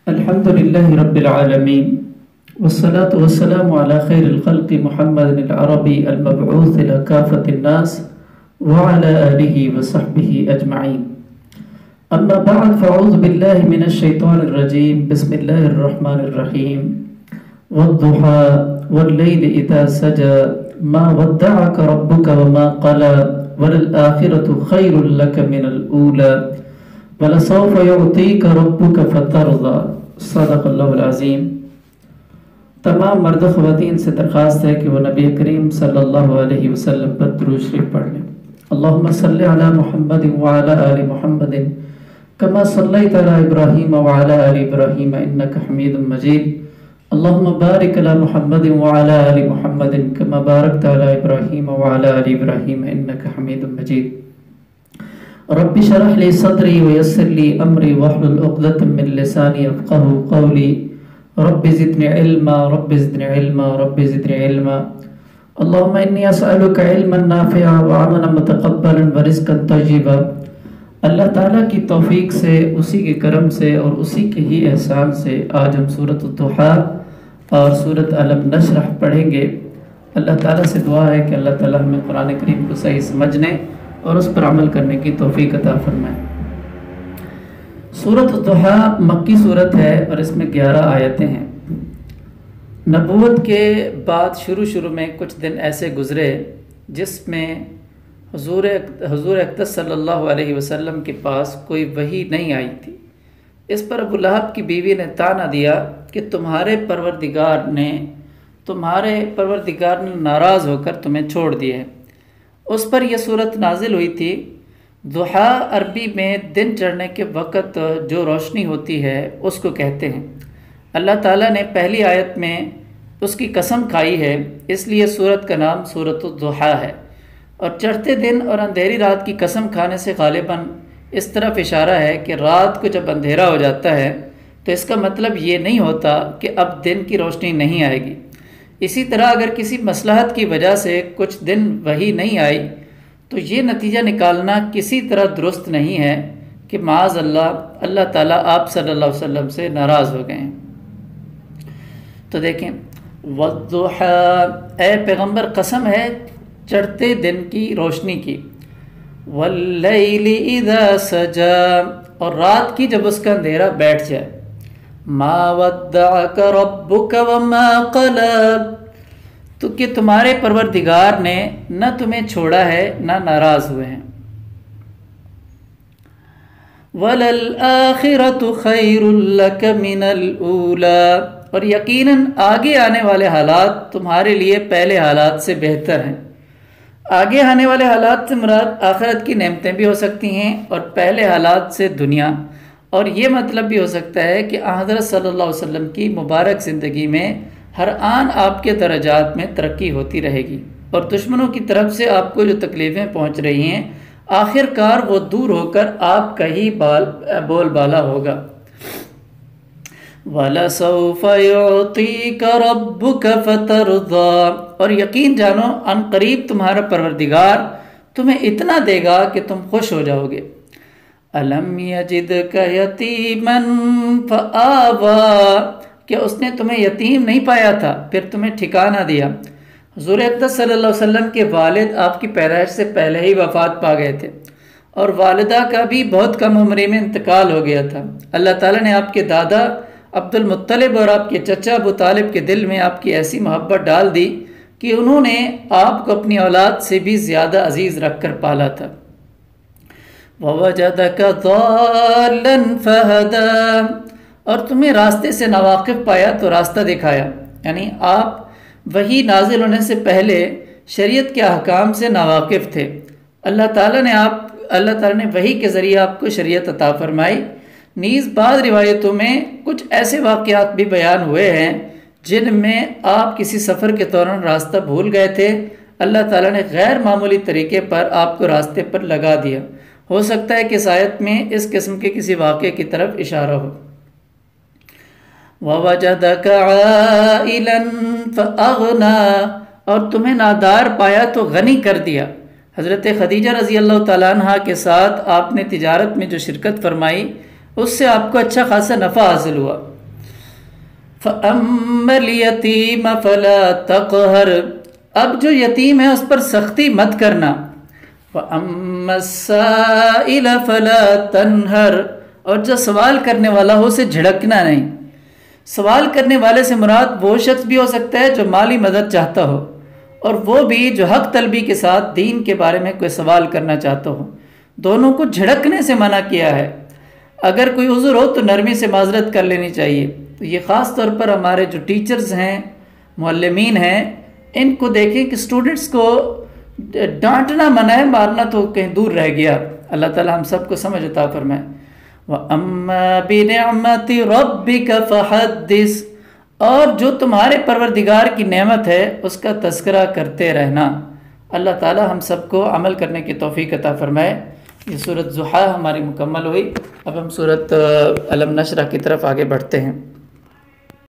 الحمد لله رب العالمين والصلاة والسلام على خير الخلق محمد العربي المبعوث إلى كافة الناس وعلى آله وصحبه أجمعين. أما بعد فأعوذ بالله من الشيطان الرجيم. بسم الله الرحمن الرحيم. والضحى والليل إذا سجى ما ودعك ربك وما قلى وللآخرة خير لك من الأولى وَلَسَوْفَ يُعْطِيكَ رَبُّكَ فَتَرْضَى. صدق اللہ العظیم. تمام مرد و خواتین سے درخواست ہے کہ وہ نبی کریم صلی اللہ علیہ وسلم پر درود شریف پڑھ لیں. اللہم صلی علی محمد وعلی آل محمد کما صلیت علی ابراہیم وعلی آل ابراہیم انکا حمید مجید. اللہم بارک علی محمد وعلی آل محمد کما بارکت علی ابراہیم وعلی آل ابراہیم انکا حمید مجید. رب اشرح لي صدري ويسر لي امري واحلل عقدة من لساني يفقهوا قولي. رب زدني علما رب زدني علما رب زدني علما. اللهم اني اسالك علما نافعا وعملا متقبلا ورزقا طيبا. اللہ تعالیٰ کی توفیق سے، اسی کے کرم سے اور اسی کے ہی احسان سے آج ہم سورۃ الضحیٰ اور سورۃ الم نشرح پڑھیں گے. اللہ تعالیٰ سے دعا ہے کہ اللہ تعالیٰ ہمیں قرآن کریم کو صحیح سمجھنے اور اس پر عمل کرنے کی توفیق عطا فرمائے. سورۃ الضحیٰ مکی سورت ہے اور اس میں 11 آیتیں ہیں. نبوت کے بعد شروع میں کچھ دن ایسے گزرے جس میں حضور اقدس صلی اللہ علیہ وسلم کے پاس کوئی وحی نہیں آئی تھی. اس پر ابو لہب کی بیوی نے طعنہ دیا کہ تمہارے پروردگار نے ناراض ہو کر تمہیں چھوڑ دیا ہے. اس پر یہ صورت نازل ہوئی تھی. ضحیٰ عربی میں دن چڑھنے کے وقت جو روشنی ہوتی ہے اس کو کہتے ہیں. اللہ تعالیٰ نے پہلی آیت میں اس کی قسم کھائی ہے، اس لیے صورت کا نام سورۃ الضحیٰ ہے. اور چڑھتے دن اور اندھیری رات کی قسم کھانے سے غالباً اس طرف اشارہ ہے کہ رات کو جب اندھیرا ہو جاتا ہے تو اس کا مطلب یہ نہیں ہوتا کہ اب دن کی روشنی نہیں آئے گی. اسی طرح اگر کسی مصلحت کی وجہ سے کچھ دن وحی نہیں آئی تو یہ نتیجہ نکالنا کسی طرح درست نہیں ہے کہ معاذ اللہ تعالیٰ آپ صلی اللہ علیہ وسلم سے ناراض ہو گئے ہیں. تو دیکھیں، والضحیٰ، اے پیغمبر قسم ہے چڑھتے دن کی روشنی کی. واللیل اذا سجا، اور رات کی جب اس کا اندھیرا بیٹھ جائے. ما ودعک ربک وما قلی، تو کہ تمہارے پروردگار نے نہ تمہیں چھوڑا ہے نہ ناراض ہوئے ہیں. وَلَلْآخِرَةُ خَيْرٌ لَكَ مِنَ الْأُولَى، اور یقیناً آگے آنے والے حالات تمہارے لیے پہلے حالات سے بہتر ہیں. آگے آنے والے حالات سے مراد آخرت کی نعمتیں بھی ہو سکتی ہیں اور پہلے حالات سے دنیا. اور یہ مطلب بھی ہو سکتا ہے کہ حضرت صلی اللہ علیہ وسلم کی مبارک زندگی میں ہر آن آپ کے درجات میں ترقی ہوتی رہے گی اور دشمنوں کی طرف سے آپ کو جو تکلیفیں پہنچ رہی ہیں آخر کار وہ دور ہو کر آپ کا ہی بول بالا ہوگا. وَلَسَوْفَ يُعْطِيكَ رَبُّكَ فَتَرْضَى، اور یقین جانو ان قریب تمہارا پروردگار تمہیں اتنا دے گا کہ تم خوش ہو جاؤ گے. الم یجدک یتیما فآویٰ، کہ اس نے تمہیں یتیم نہیں پایا تھا پھر تمہیں ٹھکانہ دیا. حضور اقدس صلی اللہ علیہ وسلم کے والد آپ کی پیدائش سے پہلے ہی وفات پا گئے تھے اور والدہ کا بھی بہت کم عمری میں انتقال ہو گیا تھا. اللہ تعالیٰ نے آپ کے دادا عبد المطلب اور آپ کے چچا ابو طالب کے دل میں آپ کی ایسی محبت ڈال دی کہ انہوں نے آپ کو اپنی اولاد سے بھی زیادہ عزیز رکھ کر پالا تھا. وَوَجَدَكَ ضَالًّا فَهَدَىٰ، اور تمہیں راستے سے ناواقف پایا تو راستہ دکھایا. یعنی آپ وحی نازل ہونے سے پہلے شریعت کے احکام سے ناواقف تھے. اللہ تعالیٰ نے وحی کے ذریعے آپ کو شریعت عطا فرمائی. نیز بعض روایتوں میں کچھ ایسے واقعات بھی بیان ہوئے ہیں جن میں آپ کسی سفر کے دوران راستہ بھول گئے تھے. اللہ تعالیٰ نے غیر معمولی طریقے پر آپ کو راستے پر لگا دیا. ہو سکتا ہے کہ اس آیت میں اس قسم کے کسی واقعے کی طرف اشارہ ہو. وَوَجَدَكَ عَائِلًا فَأَغْنَىٰ، اور تمہیں نادار پایا تو غنی کر دیا. حضرت خدیجہ رضی اللہ تعالیٰ عنہ کے ساتھ آپ نے تجارت میں جو شرکت فرمائی اس سے آپ کو اچھا خاصا نفع حاصل ہوا. فَأَمَّا الْيَتِيمَ فَلَا تَقْهَرْ، اب جو یتیم ہے اس پر سختی مت کرنا. وَأَمَّا السَّائِلَ فَلَا تَنْهَرْ، اور جو سوال کرنے والا ہو اسے جھڑکنا نہیں. سوال کرنے والے سے مراد وہ شخص بھی ہو سکتا ہے جو مالی مدد چاہتا ہو، اور وہ بھی جو حق طلبی کے ساتھ دین کے بارے میں کوئی سوال کرنا چاہتا ہو. دونوں کو جھڑکنے سے منع کیا ہے. اگر کوئی عذر ہو تو نرمی سے معذرت کر لینی چاہیے. تو یہ خاص طور پر ہمارے جو ٹیچرز ہیں، معلمین ہیں، ان کو دیکھیں کہ اسٹوڈنٹس کو ڈانٹنا منع ہے، مارنا تو کہیں دور رہ گیا. اللہ تعالی ہم سب کو سمجھ عطا فرمائے. وَأَمَّا بِنِعْمَةِ رَبِّكَ فَحَدِّثْ، اور جو تمہارے پروردگار کی نعمت ہے اس کا تذکرہ کرتے رہنا. اللہ تعالی ہم سب کو عمل کرنے کی توفیق عطا فرمائے. یہ سورۃ ضحیٰ ہماری مکمل ہوئی. اب ہم سورۃ الم نشرح کی طرف آگے بڑھتے ہیں.